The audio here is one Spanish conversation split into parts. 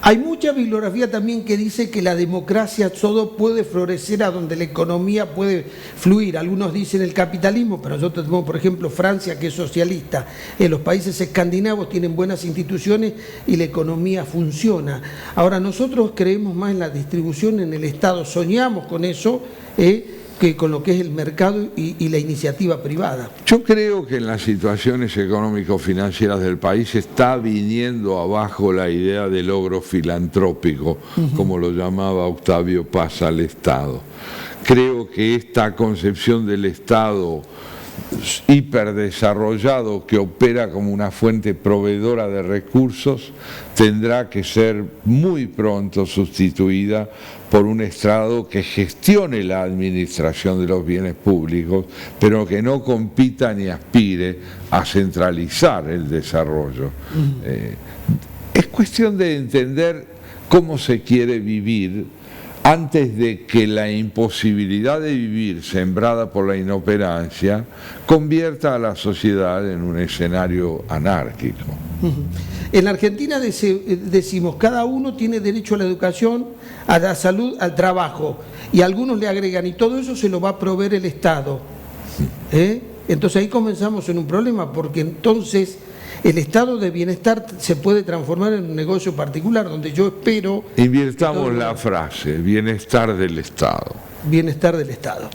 Hay mucha bibliografía también que dice que la democracia solo puede florecer a donde la economía puede fluir. Algunos dicen el capitalismo, pero nosotros tenemos, por ejemplo, Francia, que es socialista. Los países escandinavos tienen buenas instituciones y la economía funciona. Ahora, nosotros creemos más en la distribución en el Estado, soñamos con eso, que con lo que es el mercado y la iniciativa privada. Yo creo que en las situaciones económico-financieras del país está viniendo abajo la idea de logro filantrópico, como lo llamaba Octavio Paz al Estado. Creo que esta concepción del Estado hiperdesarrollado que opera como una fuente proveedora de recursos tendrá que ser muy pronto sustituida por un Estado que gestione la administración de los bienes públicos, pero que no compita ni aspire a centralizar el desarrollo. Es cuestión de entender cómo se quiere vivir antes de que la imposibilidad de vivir, sembrada por la inoperancia, convierta a la sociedad en un escenario anárquico. En la Argentina decimos, cada uno tiene derecho a la educación, a la salud, al trabajo, y algunos le agregan, y todo eso se lo va a proveer el Estado. Entonces ahí comenzamos en un problema, porque entonces el estado de bienestar se puede transformar en un negocio particular, donde yo espero... Invirtamos la frase, bienestar del Estado. Bienestar del Estado.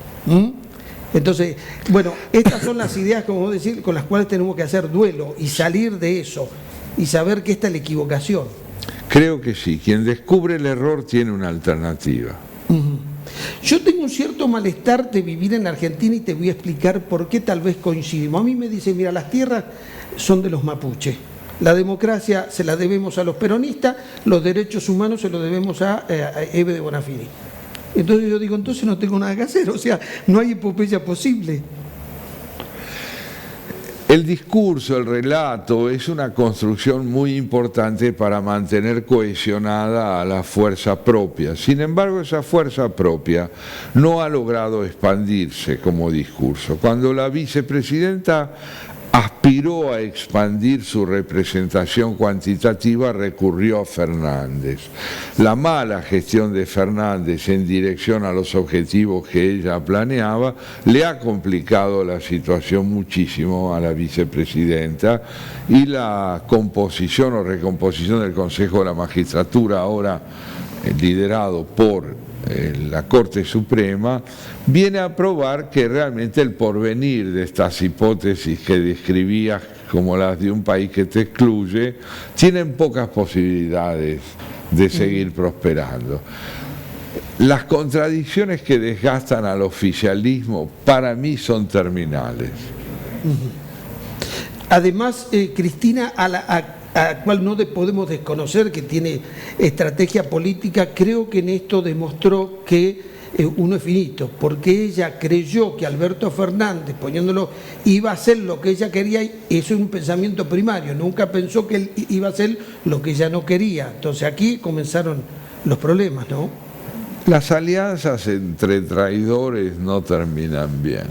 Entonces, bueno, estas son las ideas, como vos decís, con las cuales tenemos que hacer duelo y salir de eso y saber que esta es la equivocación. Creo que sí, quien descubre el error tiene una alternativa. Yo tengo un cierto malestar de vivir en Argentina y te voy a explicar por qué tal vez coincidimos. A mí me dicen, mira, las tierras son de los mapuches, la democracia se la debemos a los peronistas, los derechos humanos se los debemos a Eve de Bonafini. Entonces yo digo, entonces no tengo nada que hacer, o sea, no hay epopeya posible. El discurso, el relato, es una construcción muy importante para mantener cohesionada a la fuerza propia. Sin embargo, esa fuerza propia no ha logrado expandirse como discurso. Cuando la vicepresidenta aspiró a expandir su representación cuantitativa, recurrió a Fernández. La mala gestión de Fernández en dirección a los objetivos que ella planeaba le ha complicado la situación muchísimo a la vicepresidenta, y la composición o recomposición del Consejo de la Magistratura, ahora liderado por la Corte Suprema, viene a probar que realmente el porvenir de estas hipótesis que describías como las de un país que te excluye, tienen pocas posibilidades de seguir prosperando. Las contradicciones que desgastan al oficialismo para mí son terminales. Además, Cristina, a la cual no podemos desconocer que tiene estrategia política, creo que en esto demostró que uno es finito, porque ella creyó que Alberto Fernández, poniéndolo, iba a hacer lo que ella quería, y eso es un pensamiento primario, nunca pensó que él iba a hacer lo que ella no quería. Entonces aquí comenzaron los problemas, ¿no? Las alianzas entre traidores no terminan bien.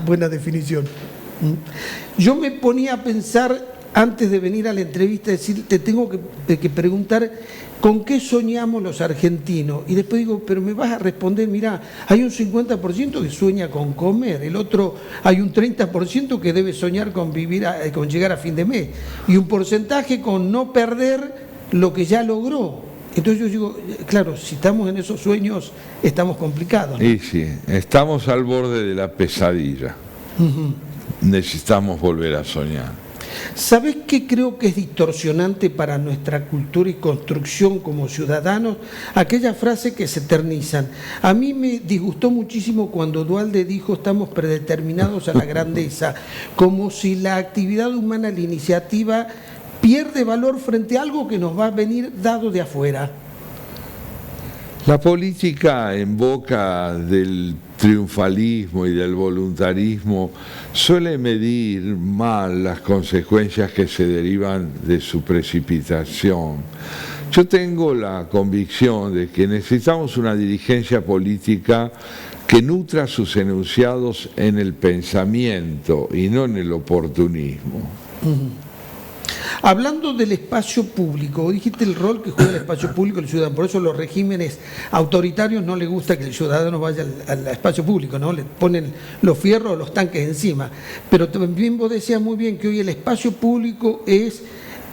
Buena definición. Yo me ponía a pensar, antes de venir a la entrevista, decir, te tengo que preguntar con qué soñamos los argentinos, y después digo, pero me vas a responder, mirá, hay un 50% que sueña con comer, el otro hay un 30% que debe soñar con vivir, con llegar a fin de mes, y un porcentaje con no perder lo que ya logró. Entonces yo digo, claro, si estamos en esos sueños, estamos complicados, ¿no? Y sí, estamos al borde de la pesadilla. Necesitamos volver a soñar. ¿Sabés qué creo que es distorsionante para nuestra cultura y construcción como ciudadanos? Aquellas frases que se eternizan. A mí me disgustó muchísimo cuando Duhalde dijo estamos predeterminados a la grandeza, como si la actividad humana, la iniciativa, pierde valor frente a algo que nos va a venir dado de afuera. La política en boca del triunfalismo y del voluntarismo suele medir mal las consecuencias que se derivan de su precipitación. Yo tengo la convicción de que necesitamos una dirigencia política que nutra sus enunciados en el pensamiento y no en el oportunismo. Hablando del espacio público, dijiste el rol que juega el espacio público el ciudadano, por eso los regímenes autoritarios no les gusta que el ciudadano vaya al espacio público, ¿no? Le ponen los fierros o los tanques encima. Pero también vos decías muy bien que hoy el espacio público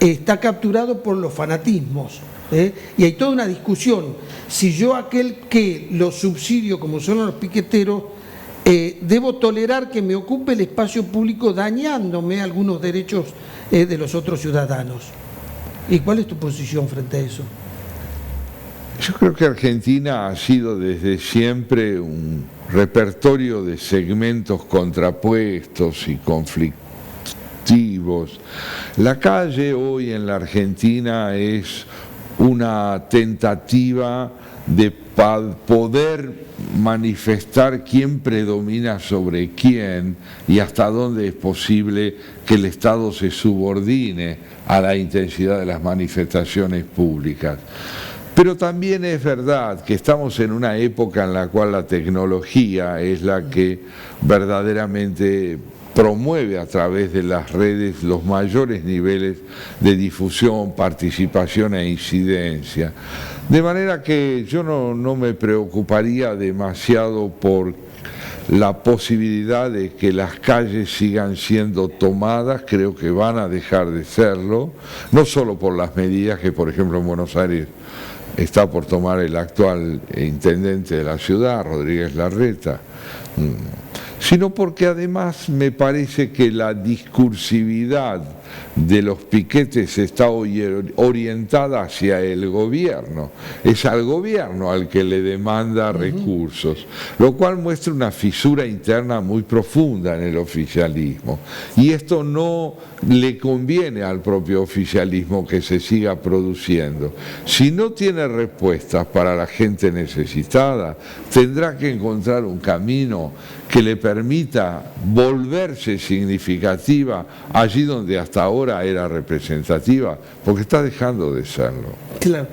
está capturado por los fanatismos. Y hay toda una discusión, si yo aquel que los subsidio como son los piqueteros, debo tolerar que me ocupe el espacio público dañándome algunos derechos de los otros ciudadanos. ¿Y cuál es tu posición frente a eso? Yo creo que Argentina ha sido desde siempre un repertorio de segmentos contrapuestos y conflictivos. La calle hoy en la Argentina es una tentativa de poder manifestar quién predomina sobre quién y hasta dónde es posible que el Estado se subordine a la intensidad de las manifestaciones públicas. Pero también es verdad que estamos en una época en la cual la tecnología es la que verdaderamente promueve a través de las redes los mayores niveles de difusión, participación e incidencia. De manera que yo no me preocuparía demasiado por la posibilidad de que las calles sigan siendo tomadas, creo que van a dejar de serlo, no solo por las medidas que, por ejemplo, en Buenos Aires está por tomar el actual intendente de la ciudad, Rodríguez Larreta, sino porque además me parece que la discursividad de los piquetes está hoy orientada hacia el gobierno, es al gobierno al que le demanda recursos, lo cual muestra una fisura interna muy profunda en el oficialismo, y esto no le conviene al propio oficialismo que se siga produciendo. Si no tiene respuestas para la gente necesitada, tendrá que encontrar un camino que le permita volverse significativa allí donde hasta ahora era representativa, porque está dejando de serlo. Claro.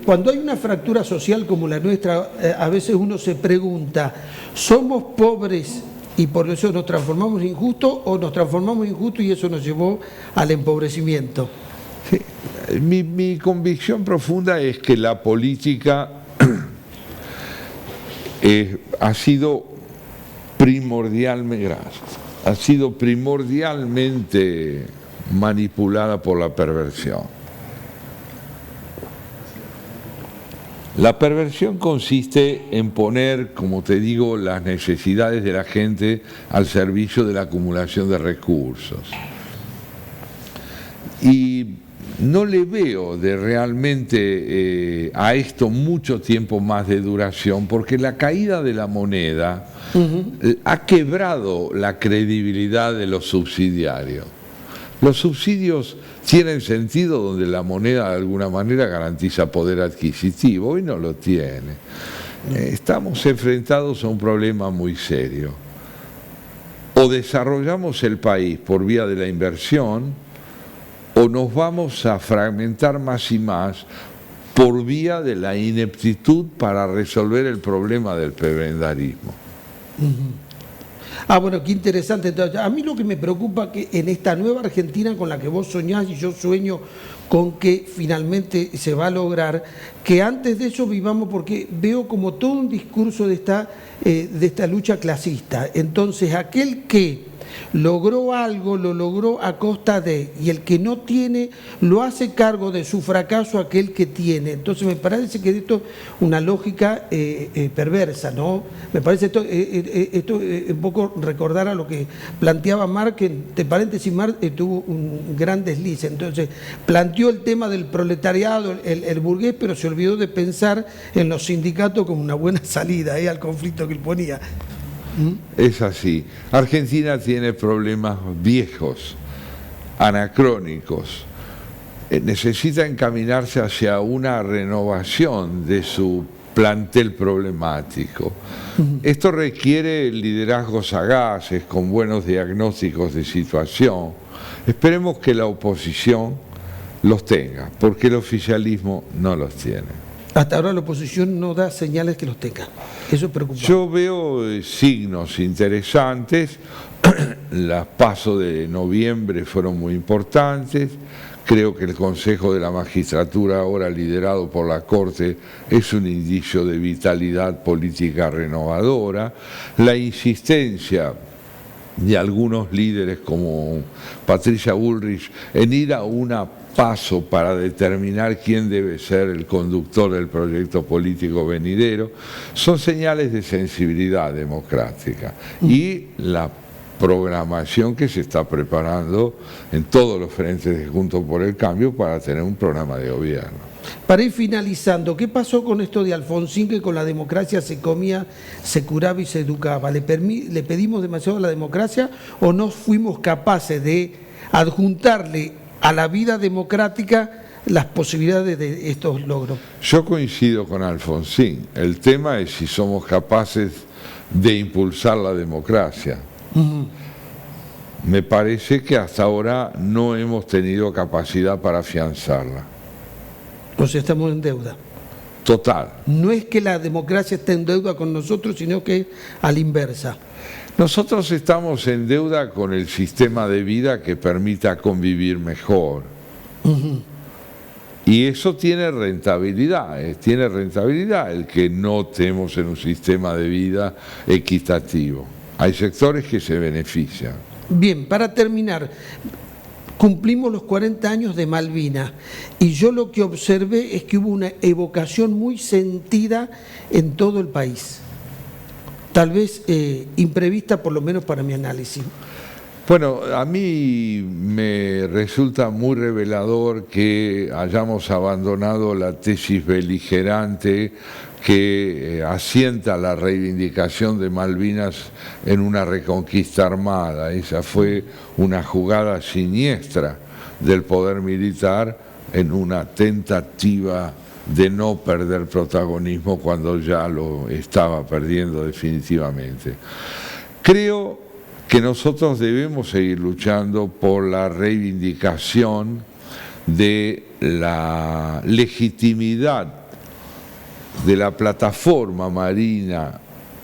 Cuando hay una fractura social como la nuestra, a veces uno se pregunta, ¿somos pobres y por eso nos transformamos en injustos o nos transformamos en injustos y eso nos llevó al empobrecimiento? Sí. Mi convicción profunda es que la política ha sido primordialmente manipulada por la perversión. La perversión consiste en poner, como te digo, las necesidades de la gente al servicio de la acumulación de recursos. Y no le veo realmente a esto mucho tiempo más de duración, porque la caída de la moneda ha quebrado la credibilidad de los subsidiarios. Los subsidios tienen sentido donde la moneda de alguna manera garantiza poder adquisitivo, hoy no lo tiene. Estamos enfrentados a un problema muy serio. O desarrollamos el país por vía de la inversión, o nos vamos a fragmentar más y más por vía de la ineptitud para resolver el problema del prebendarismo. Bueno, qué interesante. Entonces, a mí lo que me preocupa que en esta nueva Argentina con la que vos soñás y yo sueño con que finalmente se va a lograr, que antes de eso vivamos, porque veo como todo un discurso de esta lucha clasista. Entonces, aquel que logró algo, lo logró a costa de, y el que no tiene, lo hace cargo de su fracaso aquel que tiene. Entonces me parece que esto es una lógica perversa, ¿no? Me parece esto un poco recordar a lo que planteaba Marx, que entre paréntesis Marx tuvo un gran desliz. Entonces planteó el tema del proletariado, el burgués, pero se olvidó de pensar en los sindicatos como una buena salida al conflicto que él ponía. Es así. Argentina tiene problemas viejos, anacrónicos. Necesita encaminarse hacia una renovación de su plantel problemático. Esto requiere liderazgos sagaces, con buenos diagnósticos de situación. Esperemos que la oposición los tenga, porque el oficialismo no los tiene. Hasta ahora la oposición no da señales que los tenga. Eso es preocupante. Yo veo signos interesantes. Las PASO de noviembre fueron muy importantes. Creo que el Consejo de la Magistratura, ahora liderado por la Corte, es un indicio de vitalidad política renovadora. La insistencia de algunos líderes como Patricia Bullrich en ir a una PASO para determinar quién debe ser el conductor del proyecto político venidero, son señales de sensibilidad democrática. Y la programación que se está preparando en todos los frentes de Juntos por el Cambio para tener un programa de gobierno. Para ir finalizando, ¿qué pasó con esto de Alfonsín, que con la democracia se comía, se curaba y se educaba? ¿Le pedimos demasiado a la democracia o no fuimos capaces de adjuntarle a la vida democrática las posibilidades de estos logros? Yo coincido con Alfonsín. El tema es si somos capaces de impulsar la democracia. Me parece que hasta ahora no hemos tenido capacidad para afianzarla. O sea, estamos en deuda. Total. No es que la democracia esté en deuda con nosotros, sino que a la inversa. Nosotros estamos en deuda con el sistema de vida que permita convivir mejor. Y eso tiene rentabilidad el que no estemos en un sistema de vida equitativo. Hay sectores que se benefician. Bien, para terminar, cumplimos los 40 años de Malvinas y yo lo que observé es que hubo una evocación muy sentida en todo el país. Tal vez imprevista, por lo menos para mi análisis. Bueno, a mí me resulta muy revelador que hayamos abandonado la tesis beligerante que asienta la reivindicación de Malvinas en una reconquista armada. Esa fue una jugada siniestra del poder militar en una tentativa de no perder protagonismo cuando ya lo estaba perdiendo definitivamente. Creo que nosotros debemos seguir luchando por la reivindicación de la legitimidad de la plataforma marina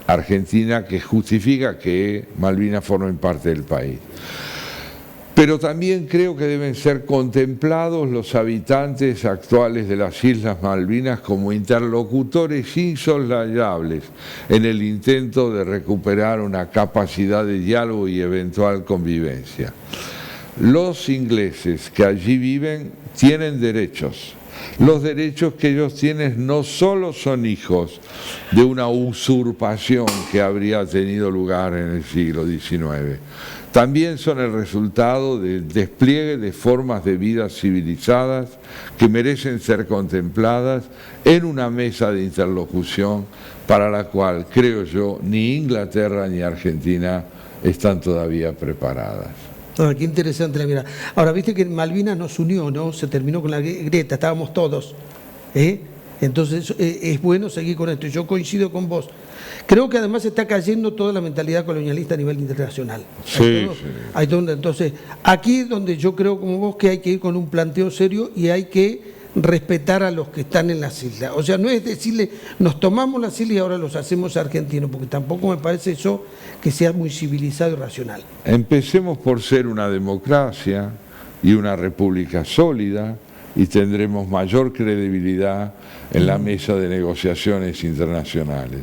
argentina que justifica que Malvinas formen parte del país. Pero también creo que deben ser contemplados los habitantes actuales de las Islas Malvinas como interlocutores insoslayables en el intento de recuperar una capacidad de diálogo y eventual convivencia. Los ingleses que allí viven tienen derechos. Los derechos que ellos tienen no solo son hijos de una usurpación que habría tenido lugar en el siglo XIX, también son el resultado del despliegue de formas de vida civilizadas que merecen ser contempladas en una mesa de interlocución para la cual, creo yo, ni Inglaterra ni Argentina están todavía preparadas. Qué interesante la mirada. Ahora, viste que Malvinas nos unió, ¿no? Se terminó con la grieta, estábamos todos. Entonces, es bueno seguir con esto. Yo coincido con vos. Creo que además está cayendo toda la mentalidad colonialista a nivel internacional. Sí. Entonces, aquí es donde yo creo, como vos, que hay que ir con un planteo serio y hay que respetar a los que están en las islas. O sea, no es decirle, nos tomamos las islas y ahora los hacemos argentinos, porque tampoco me parece eso que sea muy civilizado y racional. Empecemos por ser una democracia y una república sólida y tendremos mayor credibilidad en la mesa de negociaciones internacionales.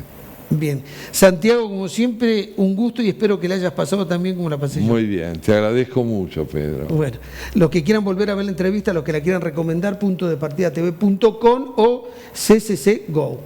Bien. Santiago, como siempre, un gusto y espero que le hayas pasado también como la pasé yo. Muy bien, te agradezco mucho, Pedro. Bueno, los que quieran volver a ver la entrevista, los que la quieran recomendar, puntodepartidatv.com o CCC Go.